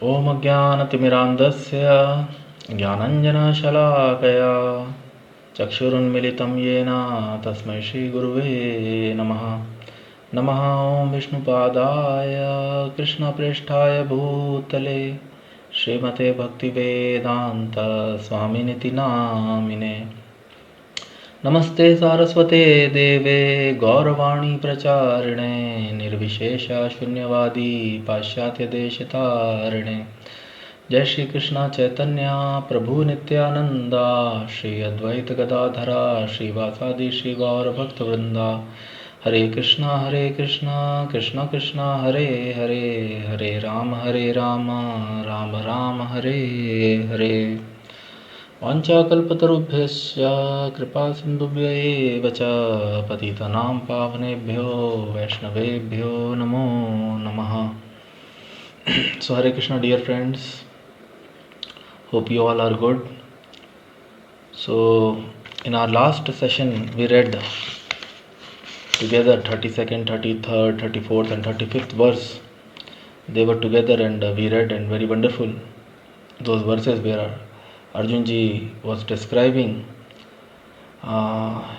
Om Ajnanatimirandasya Jnananjanashalakaya Chakshurunmilitam Yena Tasmai Shri Guruve Namaha. Namaha Om Vishnupadaya Krishna Presthaya Bhutale Srimate Bhaktivedanta Swaminiti Namine. Namaste Saraswate Deve Gauravani Pracharine Nirvishesha Shunyavadi Paschatya Deshitarine. Jai Shri Krishna Chaitanya Prabhu Nityananda Shri Advaita Gadadhara Shri Vasadi Shri Gaura Bhaktivinoda. Hare Krishna Krishna Krishna Hare Hare Hare Rama Rama Rama Hare Hare. Vanchakalpatarubhyasya kripa sindhubhya eva cha patitanam pavanebhyo vaishnavebhyo namo namaha. So Hare Krishna, dear friends, hope you all are good. So in our last session we read together 32nd, 33rd, 34th and 35th verse. They were together and we read, and very wonderful those verses where Arjunji was describing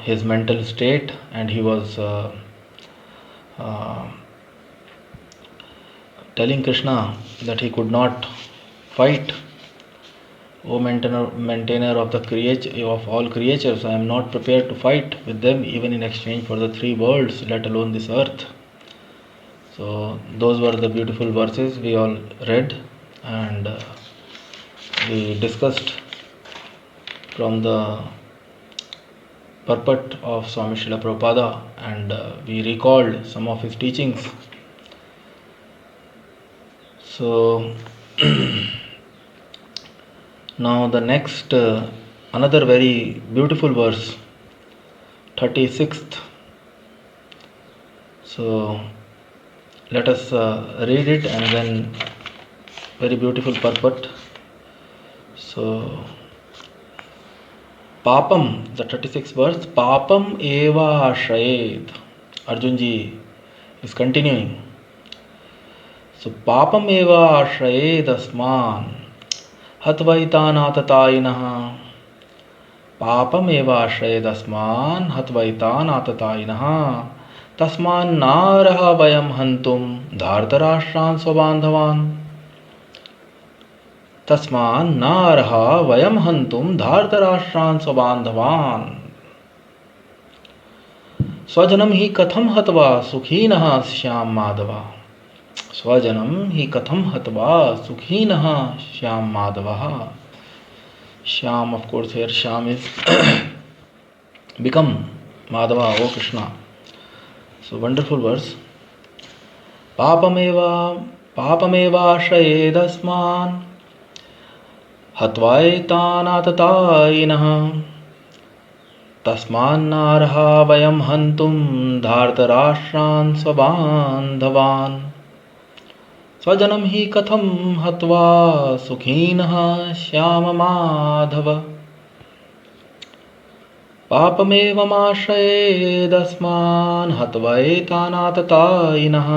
his mental state, and he was telling Krishna that he could not fight. O maintainer of of all creatures, I am not prepared to fight with them even in exchange for the three worlds, let alone this earth. So those were the beautiful verses we all read, and we discussed from the purport of Swami Shrila Prabhupada, and we recalled some of his teachings. So now the next another very beautiful verse, 36th. So let us read it, and then very beautiful purport. So Papam, the 36th verse, Papam eva ashrayet. Arjunji is continuing. So Papam eva ashrayet asman hatvaitan aatataayinah. Papam eva ashrayet asman hatvaitan aatataayinah. Tasman naraha vayam hantum dhartarashran svabandhavan. Tasman naraha vayam hantum dhartarashran svabandhavan. Swajanam hi katham hatva sukhinah shyam madhava. Swajanam hi katham hatva sukhinah shyam madhava. Shyam, of course, here Shyam is become Madhava, O Krishna. So wonderful verse. Papameva ashrayedasman hatvaitan aatataayinah. Tasman narha vayam hantum dhartarashran svabandhavan. Swajanam hi katham hatva sukhinah shyama madhava. Papameva ashrayedasman hatvaitan aatataayinah.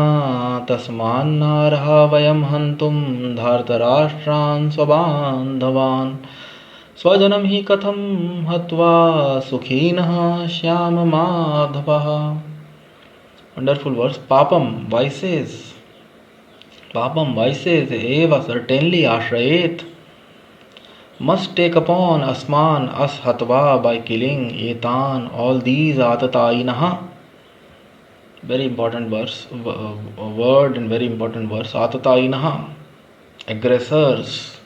Tasman narha vayam hantum dhartarashran svabandhavan. Swajanam hi katham hatva sukhinah shyama madhava. Wonderful verse. Papam, vices. Papam, vices, eva, certainly, ashrayet, must take upon asman, us hatva, by killing, etan, all these, aatataayinah. Very important verse, word and very important verse, aatataayinah, aggressors.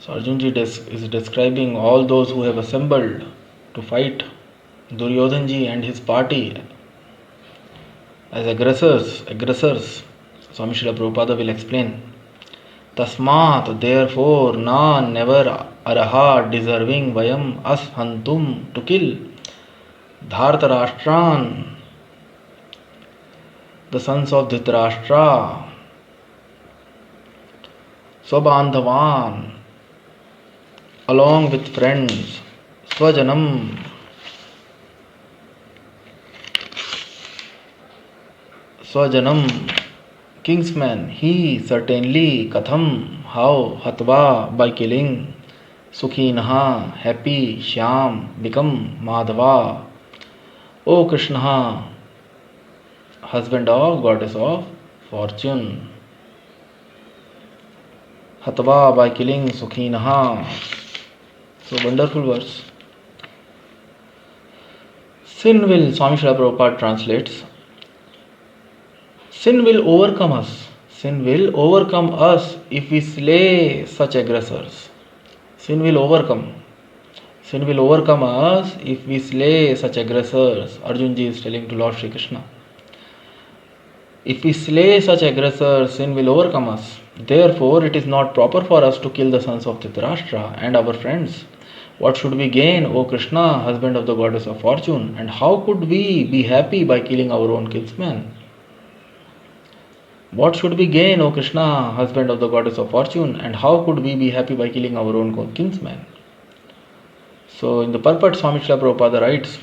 So Arjunji is describing all those who have assembled to fight Duryodhanji and his party as aggressors. Swami Srila Prabhupada will explain. Tasmat, therefore, none, never, araha, deserving, vayam, us, hantum, to kill, dhartarashtran, the sons of Dhritarashtra, swabandhavan, along with friends, swajanam, Kinsmen, he certainly, Katham, how, Hatva, by killing, Sukhinaha, happy, Shyam, become Madhava. O Krishna, husband of goddess of fortune. Hatva, by killing, Sukhinaha. So wonderful verse. Sin will, Swami Shrila Prabhupada translates, sin will overcome us. Sin will overcome us if we slay such aggressors. Sin will overcome. Sin will overcome us if we slay such aggressors. Arjunji is telling to Lord Shri Krishna. If we slay such aggressors, sin will overcome us. Therefore, it is not proper for us to kill the sons of Dhritarashtra and our friends. What should we gain, O Krishna, husband of the goddess of fortune? And how could we be happy by killing our own kinsmen? What should we gain, O Krishna, husband of the goddess of fortune? And how could we be happy by killing our own kinsmen? So, in the purport, Swami Srila Prabhupada writes,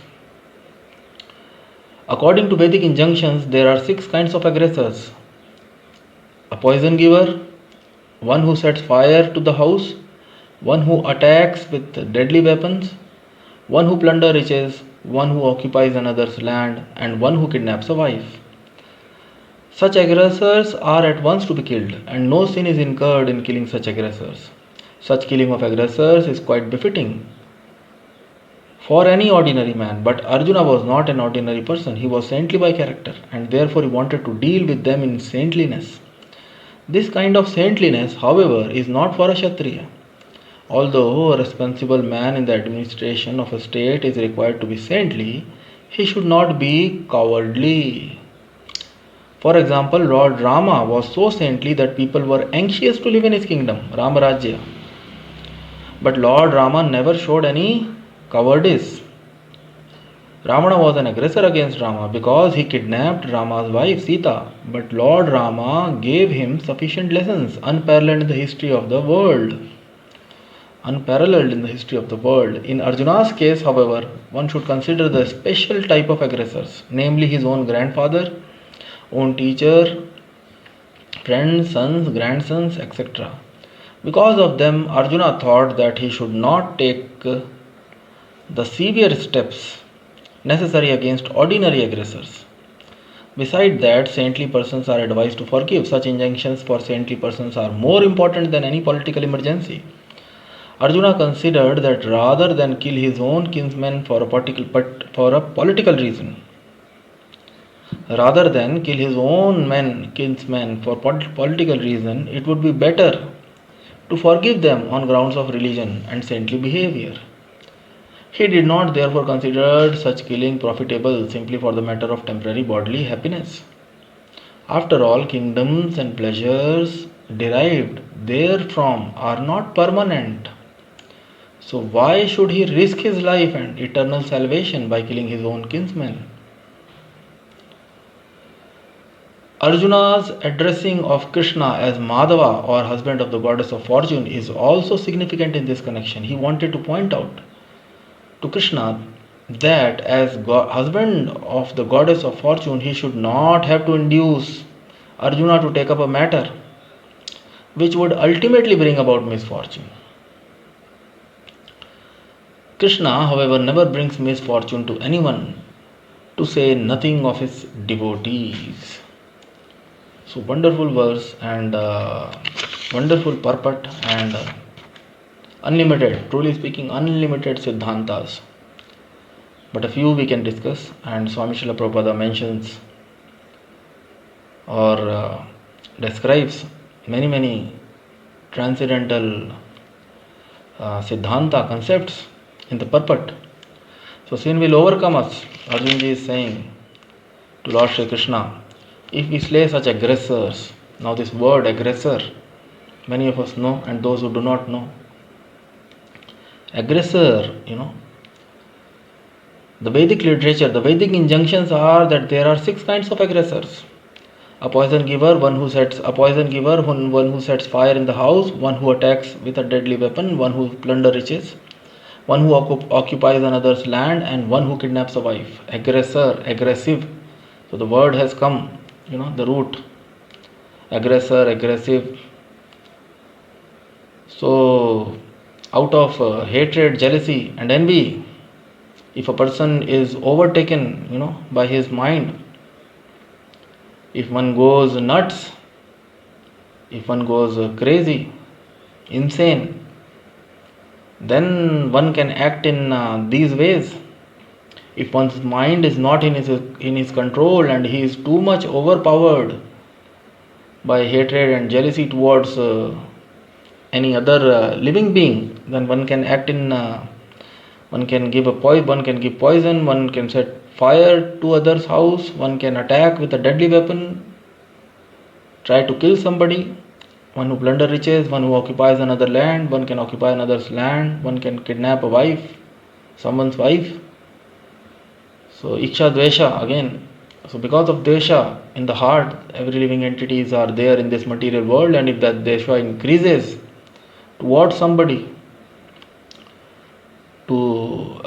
according to Vedic injunctions, there are 6 kinds of aggressors. A poison giver, one who sets fire to the house, one who attacks with deadly weapons, one who plunders riches, one who occupies another's land, and one who kidnaps a wife. Such aggressors are at once to be killed, and no sin is incurred in killing such aggressors. Such killing of aggressors is quite befitting for any ordinary man, but Arjuna was not an ordinary person. He was saintly by character, and therefore he wanted to deal with them in saintliness. This kind of saintliness, however, is not for a Kshatriya. Although a responsible man in the administration of a state is required to be saintly, he should not be cowardly. For example, Lord Rama was so saintly that people were anxious to live in his kingdom, Ramarajya. But Lord Rama never showed any cowardice. Ravana was an aggressor against Rama because he kidnapped Rama's wife Sita. But Lord Rama gave him sufficient lessons, unparalleled in the history of the world. Unparalleled in the history of the world. In Arjuna's case, however, one should consider the special type of aggressors, namely his own grandfather, own teacher, friends, sons, grandsons, etc. Because of them, Arjuna thought that he should not take the severe steps necessary against ordinary aggressors. Besides that, saintly persons are advised to forgive. Such injunctions for saintly persons are more important than any political emergency. Arjuna considered that rather than kill his own kinsmen for a political reason, it would be better to forgive them on grounds of religion and saintly behavior. He did not therefore consider such killing profitable simply for the matter of temporary bodily happiness. After all, kingdoms and pleasures derived therefrom are not permanent. So why should he risk his life and eternal salvation by killing his own kinsmen? Arjuna's addressing of Krishna as Madhava or husband of the goddess of fortune is also significant in this connection. He wanted to point out to Krishna that as husband of the goddess of fortune, he should not have to induce Arjuna to take up a matter which would ultimately bring about misfortune. Krishna, however, never brings misfortune to anyone, to say nothing of his devotees. So wonderful verse and wonderful purport and unlimited, truly speaking, unlimited siddhantas. But a few we can discuss, and Swami Srila Prabhupada mentions or describes many transcendental siddhanta concepts in the purport. So sin will overcome us, Arjunji is saying to Lord Shri Krishna, if we slay such aggressors. Now this word aggressor, many of us know, and those who do not know. Aggressor, the Vedic literature, the Vedic injunctions are that there are 6 kinds of aggressors. A poison giver, one who sets fire in the house, one who attacks with a deadly weapon, one who plunders riches, one who occupies another's land, and one who kidnaps a wife. Aggressor, aggressive. So the word has come, the root. aggressor, aggressive. So, out of hatred, jealousy, and envy, if a person is overtaken, by his mind, if one goes nuts, if one goes crazy, insane, then one can act in these ways. If one's mind is not in his control and he is too much overpowered by hatred and jealousy towards any other living being, then one can act in one can give poison, one can set fire to others' house, one can attack with a deadly weapon, try to kill somebody, one who plunder riches, one who occupies another land, one can occupy another's land, one can kidnap a wife, someone's wife. So iksha dvesha again. So because of dvesha in the heart, every living entities are there in this material world, and if that dvesha increases towards somebody to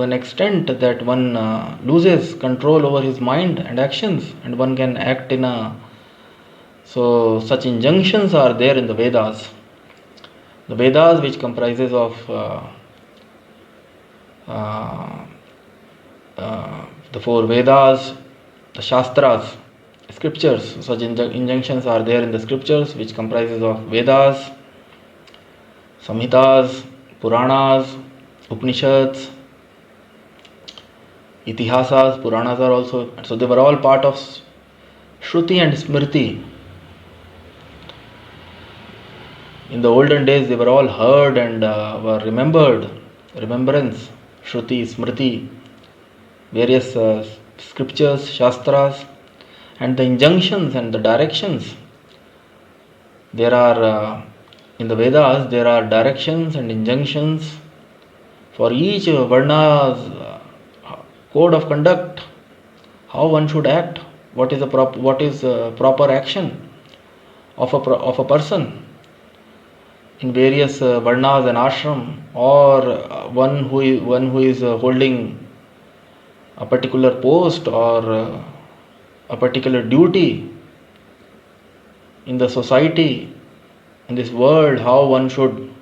an extent that one loses control over his mind and actions, and one can act in a so such injunctions are there in the Vedas. The Vedas, which comprises of the four Vedas, the Shastras, scriptures. Such injunctions are there in the scriptures, which comprises of Vedas, Samhitas, Puranas, Upanishads, Itihasas. Puranas are also, so they were all part of Shruti and Smriti. In the olden days, they were all heard and were remembered. Remembrance, Shruti, Smriti, various scriptures, Shastras, and the injunctions and the directions. There are in the Vedas, there are directions and injunctions for each Varna's code of conduct, how one should act, what is proper action of a person in various Varnas and ashram, or one who is holding a particular post or a particular duty in the society, in this world, how one should.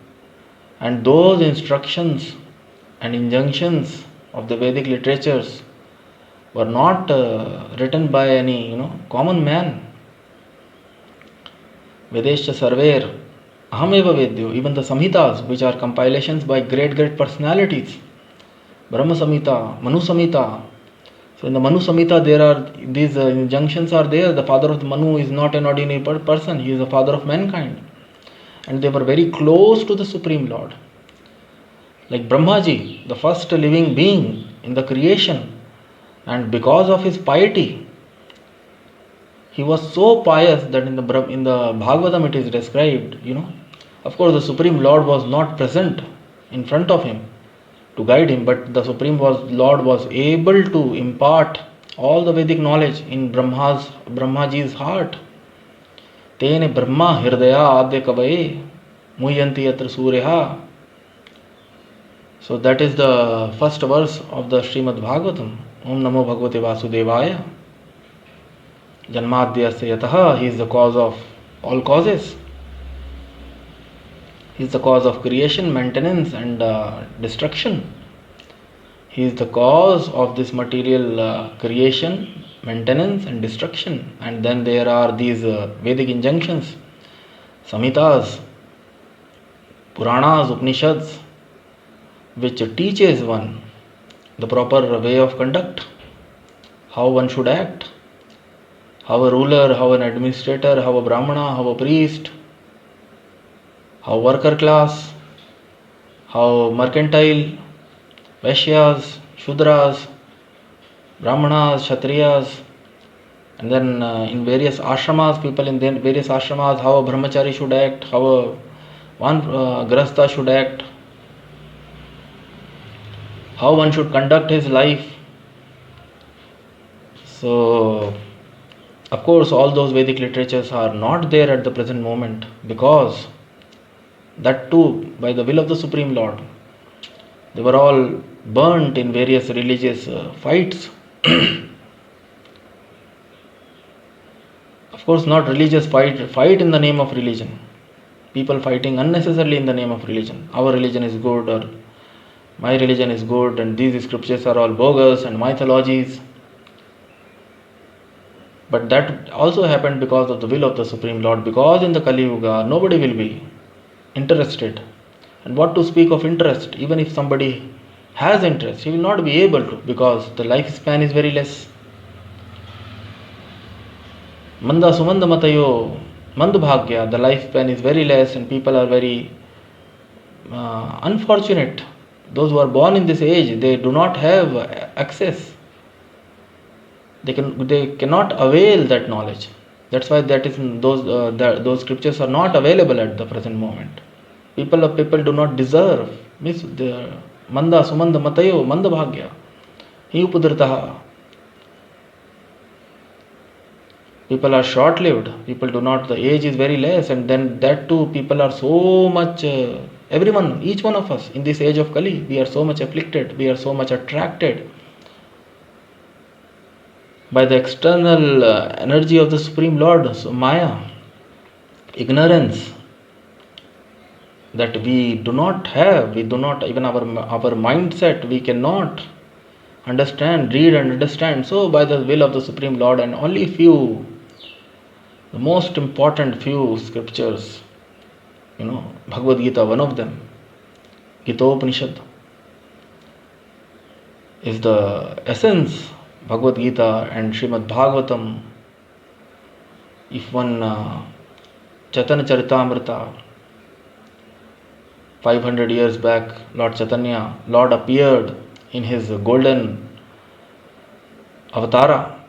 And those instructions and injunctions of the Vedic literatures were not written by any common man. Vedescha Sarver Ahameva Vedyo. Even the Samhitas, which are compilations by great personalities, Brahma Samhita, Manu Samhita. So in the Manu Samhita, there are these injunctions are there. The father of the Manu is not an ordinary person; he is the father of mankind, and they were very close to the Supreme Lord. Like Brahmaji, the first living being in the creation, and because of his piety, he was so pious that in the Bhagavatam it is described. Of course, the Supreme Lord was not present in front of him to guide him, but the Supreme Lord was able to impart all the Vedic knowledge in Brahmaji's heart. Tene Brahma Hirdaya Adya Kavaye Muhyanti Yatra Suryaha. So that is the first verse of the Srimad Bhagavatam. Om Namo Bhagavate Vasudevaya. Janmadhyasya Yataha. He is the cause of all causes. He is the cause of creation, maintenance and destruction. He is the cause of this material creation, maintenance and destruction. And then there are these Vedic injunctions, Samhitas, Puranas, Upanishads, which teaches one the proper way of conduct, how one should act, how a ruler, how an administrator, how a brahmana, how a priest, how worker class, how mercantile, Vaishyas, Shudras, Brahmanas, Kshatriyas, and then in various ashramas, people in various ashramas, how a brahmachari should act, how a grahastha should act, how one should conduct his life. So, of course, all those Vedic literatures are not there at the present moment, because that too, by the will of the Supreme Lord, they were all burnt in various religious fights. Of course, not religious fight in the name of religion. People fighting unnecessarily in the name of religion. Our religion is good, or my religion is good, and these scriptures are all bogus and mythologies. But that also happened because of the will of the Supreme Lord, because in the Kali Yuga nobody will be interested. And what to speak of interest? Even if somebody has interest, he will not be able to, because the lifespan is very less. Manda sumanda matayo mandbhagya, the lifespan is very less and people are very unfortunate. Those who are born in this age, they do not have access. They cannot avail that knowledge. That's why those scriptures are not available at the present moment. People do not deserve. Means the manda sumanda matayo manda bhagya hi upudritaha. People are short-lived. People do not. The age is very less, and then that too, people are so much. Everyone, each one of us in this age of Kali, we are so much afflicted. We are so much attracted by the external energy of the Supreme Lord, so Maya, ignorance that we do not have, even our mindset, we cannot read and understand. So by the will of the Supreme Lord, and only few, the most important few scriptures, Bhagavad Gita, one of them, Gita is the essence. Bhagavad Gita and Srimad Bhagavatam, if one Chaitanya Charitamrita, 500 years back, Lord appeared in his golden avatara,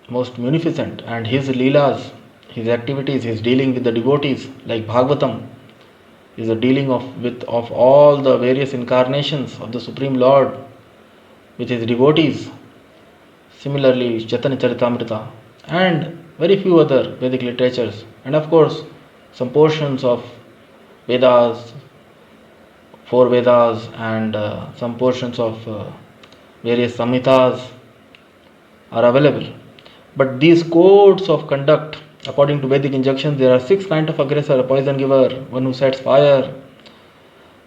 most munificent, and his leelas, his activities, his dealing with the devotees, like Bhagavatam, is a dealing of all the various incarnations of the Supreme Lord with his devotees. Similarly, Chaitanya Charitamrita and very few other Vedic literatures, and of course some portions of Vedas, 4 Vedas, and some portions of various Samhitas are available. But these codes of conduct, according to Vedic injunctions, there are 6 kinds of aggressor: a poison giver, one who sets fire.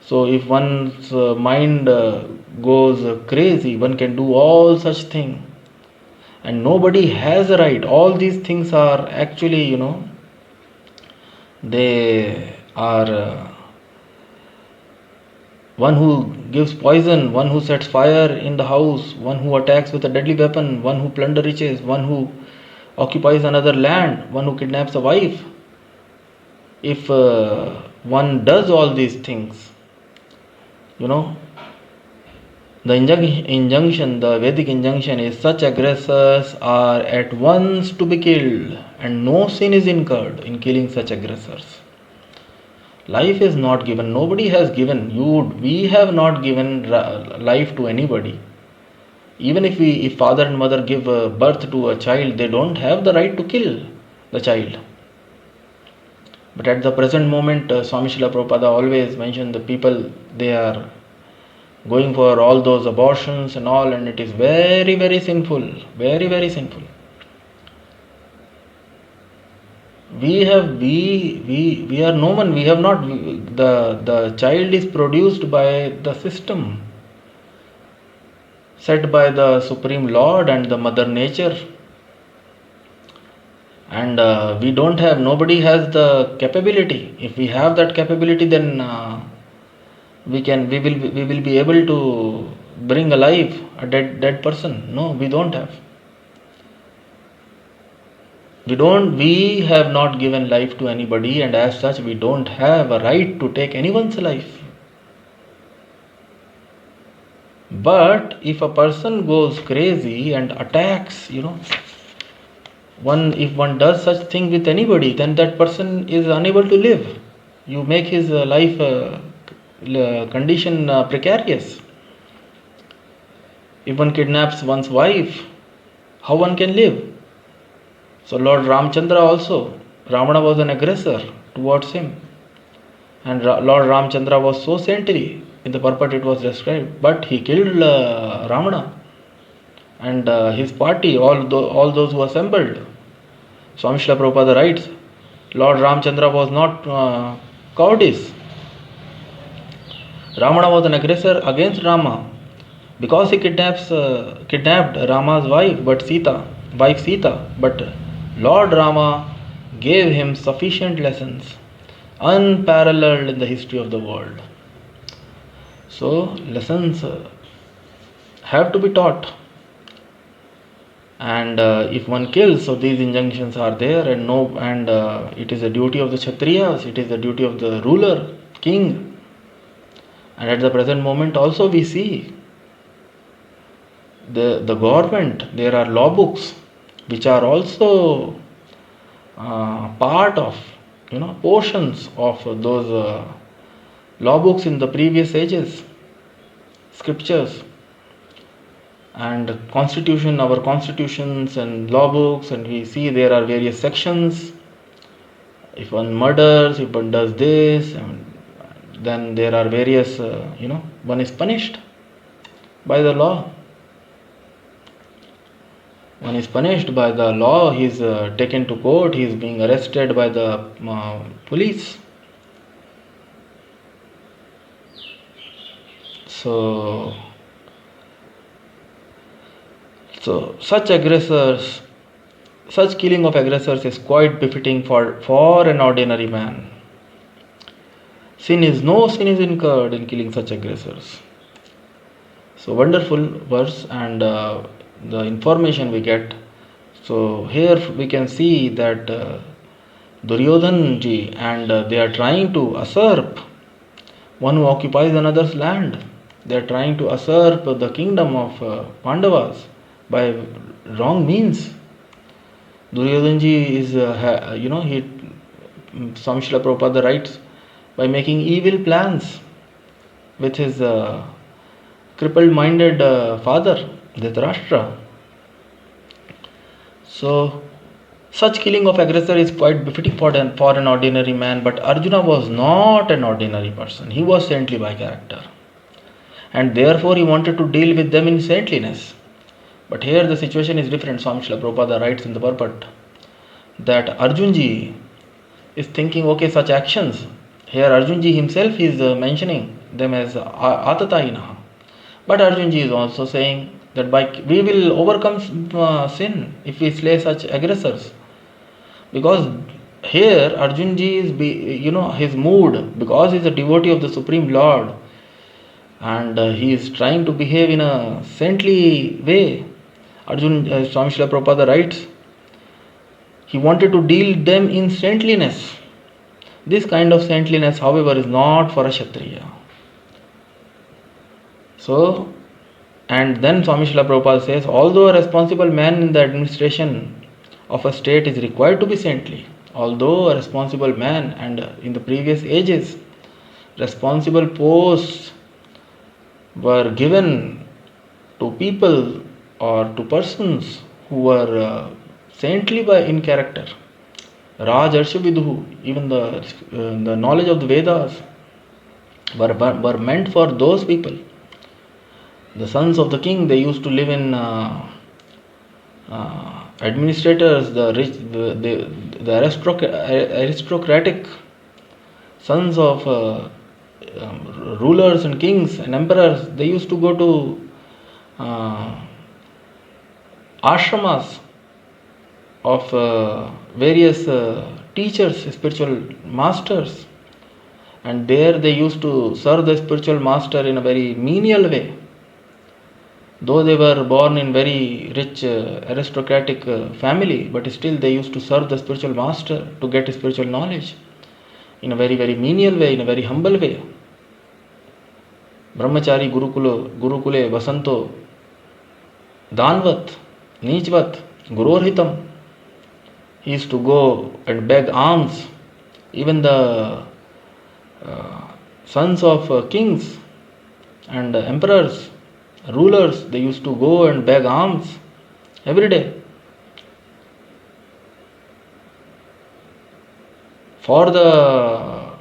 So if one's mind goes crazy, one can do all such things. And nobody has a right. All these things are actually, they are one who gives poison, one who sets fire in the house, one who attacks with a deadly weapon, one who plunders riches, one who occupies another land, one who kidnaps a wife. If one does all these things, the injunction, the Vedic injunction is, such aggressors are at once to be killed, and no sin is incurred in killing such aggressors. Life is not given. Nobody has given. We have not given life to anybody. Even if father and mother give birth to a child, they don't have the right to kill the child. But at the present moment, Swami Shrila Prabhupada always mentioned the people, they are going for all those abortions and all, and it is very, very sinful. Very, very sinful. We are no one. We have not. The child is produced by the system set by the Supreme Lord and the Mother Nature, and we don't have. Nobody has the capability. If we have that capability, then we will be able to bring alive a dead person. No, we don't have. We have not given life to anybody, and as such we don't have a right to take anyone's life. But if a person goes crazy and attacks, if one does such thing with anybody, then that person is unable to live. You make his life condition precarious. If one kidnaps one's wife, how one can live? So Lord Ramachandra also, Ravana was an aggressor towards him, and Lord Ramachandra was so saintly. In the purport it was described, but he killed Ravana and his party, all those who assembled. Swami Srila Prabhupada writes, Lord Ramachandra was not cowardice. Ravana was an aggressor against Rama because he kidnapped Rama's wife Sita. But Lord Rama gave him sufficient lessons, unparalleled in the history of the world. So lessons have to be taught. And if one kills, so these injunctions are there, and it is the duty of the Kshatriyas, it is the duty of the ruler, king. And at the present moment also we see the government, there are law books which are also part of, portions of those law books in the previous ages, scriptures. And our constitutions and law books, and we see there are various sections. If one murders, if one does this, then there are various, one is punished by the law. One is punished by the law, he is taken to court, he is being arrested by the police. So such killing of aggressors is quite befitting for an ordinary man. No sin is incurred in killing such aggressors. So wonderful verse, and the information we get. So here we can see that Duryodhan ji, and they are trying to usurp one who occupies another's land. They are trying to usurp the kingdom of Pandavas by wrong means. Duryodhan ji is, Swami Srila Prabhupada writes, by making evil plans with his crippled-minded father, Dhritarashtra. So, such killing of aggressor is quite befitting for an ordinary man, but Arjuna was not an ordinary person. He was saintly by character. And therefore he wanted to deal with them in saintliness. But here the situation is different. Swami Srila Prabhupada writes in the purport that Arjunji is thinking, okay, such actions. Here Arjunji himself is mentioning them as aatataayinah. But Arjunji is also saying that we will overcome sin if we slay such aggressors. Because here Arjunji is, his mood, because he is a devotee of the Supreme Lord, and he is trying to behave in a saintly way. Swami Srila Prabhupada writes, he wanted to deal them in saintliness. This kind of saintliness, however, is not for a Kshatriya. So, and then Swami Srila Prabhupada says, although a responsible man in the administration of a state is required to be saintly, although a responsible man, and in the previous ages, responsible posts were given to people or to persons who were saintly in character. Raj Arsha Viduhu, even the knowledge of the Vedas were meant for those people. The sons of the king, they used to live in administrators, the rich, the aristocratic sons of rulers and kings and emperors. They used to go to ashramas of various teachers, spiritual masters, and there they used to serve the spiritual master in a very menial way. Though they were born in very rich aristocratic family, but still they used to serve the spiritual master to get spiritual knowledge in a very, very menial way, in a very humble way. Brahmachari Gurukule Vasanto Danvat Nijvat Gurorhitam. He used to go and beg alms. Even the sons of kings and emperors, rulers, they used to go and beg alms every day for the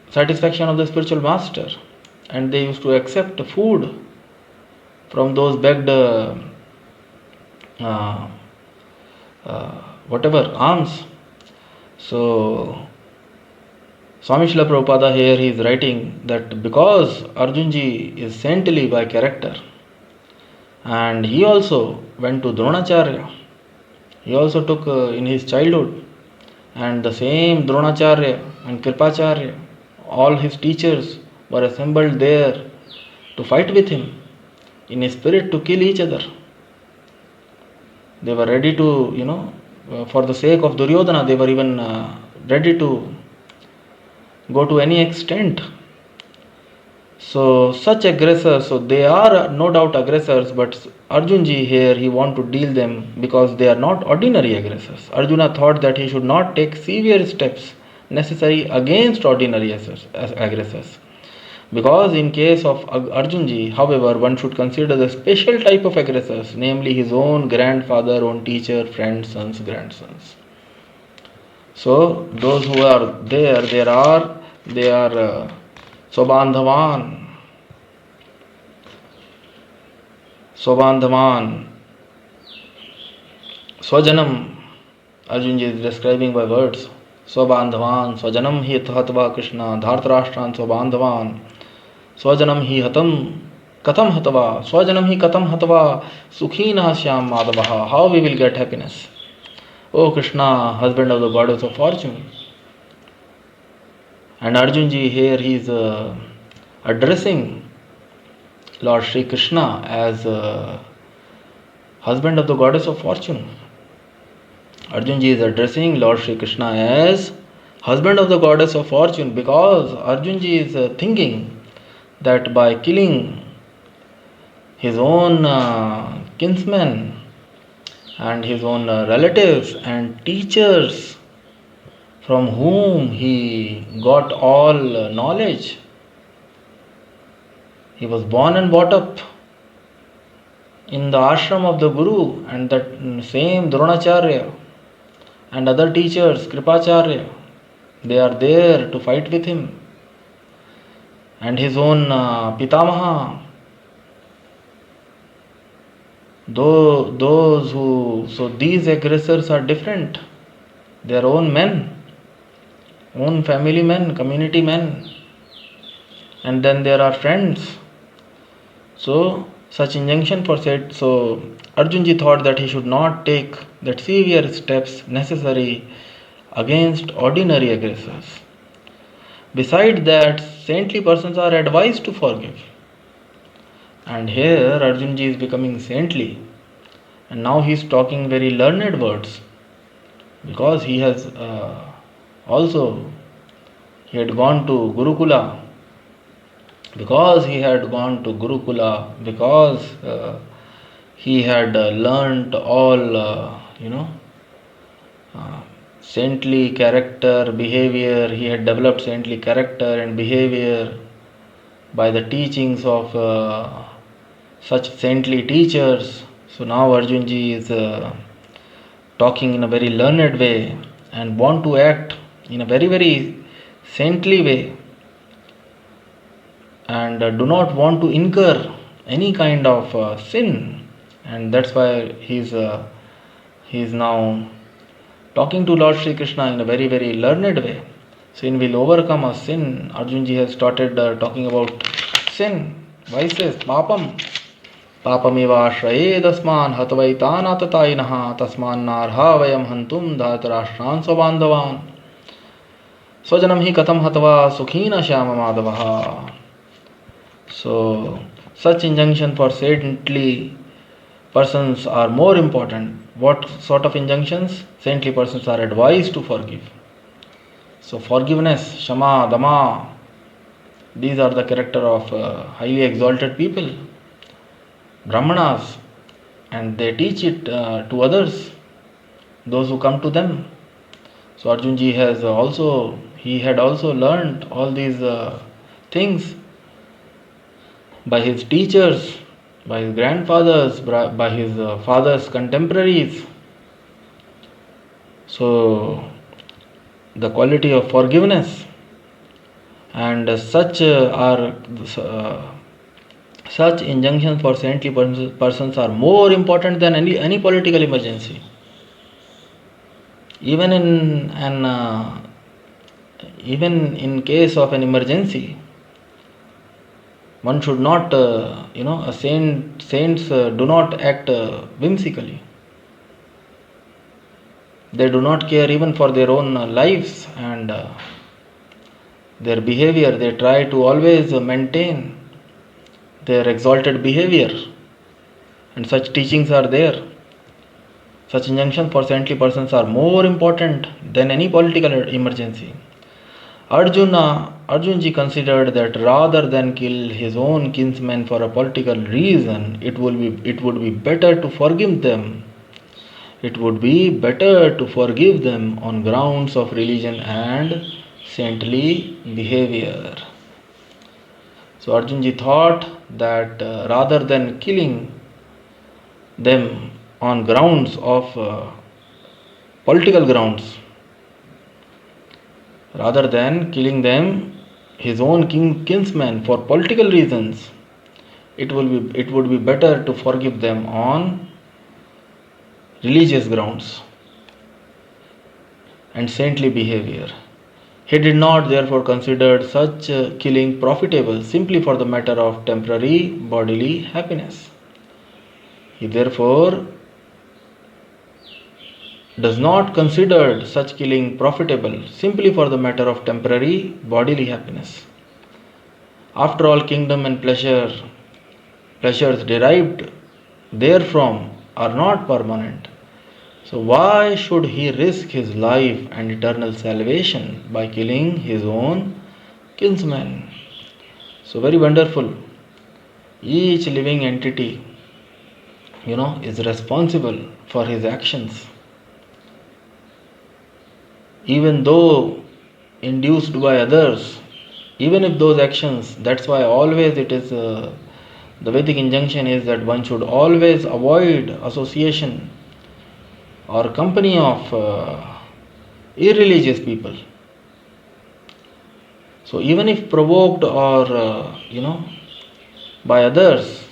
satisfaction of the spiritual master, and they used to accept food from those begged whatever arms. So Swami Srila Prabhupada here he is writing that because Arjunji is saintly by character, and he also went to Dronacharya, he also took in his childhood, and the same Dronacharya and Kripacharya, all his teachers were assembled there to fight with him in a spirit to kill each other. They were ready to, for the sake of Duryodhana, they were even ready to go to any extent. So such aggressors, so they are no doubt aggressors, but Arjunji here he want to deal them because they are not ordinary aggressors. Arjuna thought that he should not take severe steps necessary against ordinary aggressors. Because in case of Arjunji, however, one should consider the special type of aggressors, namely his own grandfather, own teacher, friends, sons, grandsons. So those who are there, they are Swabandhavan, Swajanam. Arjunji is describing by words. Swabandhavan, Swajanam hi hatva Krishna, Dhartarashtran Swabandhavan, Swajanam hi hatam katam hatva, Swajanam hi katam hatva, Sukhina Shyam Madhavaha. How we will get happiness? O Krishna, husband of the goddess of fortune. And Arjunji here he is addressing Lord Shri Krishna as husband of the goddess of fortune. Arjunji is addressing Lord Shri Krishna as husband of the goddess of fortune because Arjunji is thinking that by killing his own kinsmen and his own relatives and teachers from whom he got all knowledge. He was born and brought up in the ashram of the Guru, and that same Dronacharya and other teachers, Kripacharya, they are there to fight with him. And his own Pitamaha, so these aggressors are different. They are own men, own family men, community men, and then there are friends. So such injunction for said. So Arjunji thought that he should not take that severe steps necessary against ordinary aggressors. Besides that, saintly persons are advised to forgive. And here Arjunji is becoming saintly, and now he is talking very learned words because he has he had gone to Gurukula, because he had learnt all saintly character, behavior. He had developed saintly character and behavior by the teachings of such saintly teachers. So now Arjunji is talking in a very learned way and want to act in a very, very saintly way, and do not want to incur any kind of sin, and that's why he is now talking to Lord Shri Krishna in a very, very learned way. Sin will overcome a sin. Arjunji has started talking about sin, vices, papam. Papameva ashrayedasman hatvaitan aatataayinah tasman narha vayam hantum dhatarashran swabandhavan swajanam hi katam hatva sukhina shyama madhavaha. So such injunction for saintly persons are more important. What sort of injunctions? Saintly persons are advised to forgive. So forgiveness, shama, dama, these are the character of highly exalted people, Brahmanas, and they teach it to others, those who come to them. So Arjunji had also learned all these things by his teachers, by his grandfathers, by his father's contemporaries. So the quality of forgiveness and such injunctions for saintly persons are more important than any political emergency. Even in case of an emergency, one should not, saints do not act whimsically. They do not care even for their own lives and their behavior. They try to always maintain their exalted behavior, and such teachings are there. Such injunctions for saintly persons are more important than any political emergency. Arjunji considered that rather than kill his own kinsmen for a political reason, it would be better to forgive them. It would be better to forgive them on grounds of religion and saintly behavior. So Arjunji thought that rather than killing them on grounds of political grounds, rather than killing them, his own kinsmen for political reasons, it would be better to forgive them on religious grounds and saintly behavior. He did not therefore consider such killing profitable simply for the matter of temporary bodily happiness. He therefore does not consider such killing profitable simply for the matter of temporary bodily happiness. After all, kingdom and pleasures derived therefrom are not permanent. So why should he risk his life and eternal salvation by killing his own kinsmen? So very wonderful. Each living entity, is responsible for his actions. Even though induced by others, even if those actions, that's why always it is, the Vedic injunction is that one should always avoid association or company of irreligious people. So even if provoked or, by others,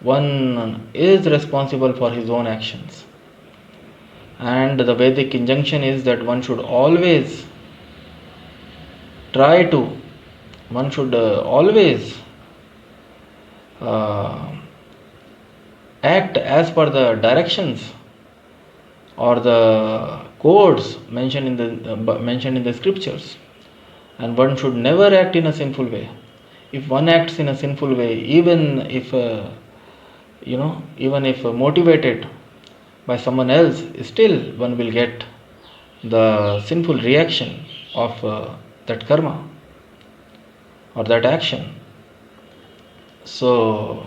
one is responsible for his own actions. And the Vedic injunction is that one should always act as per the directions or the codes mentioned in the scriptures, and one should never act in a sinful way. If one acts in a sinful way, even if motivated by someone else, still one will get the sinful reaction of that karma or that action. So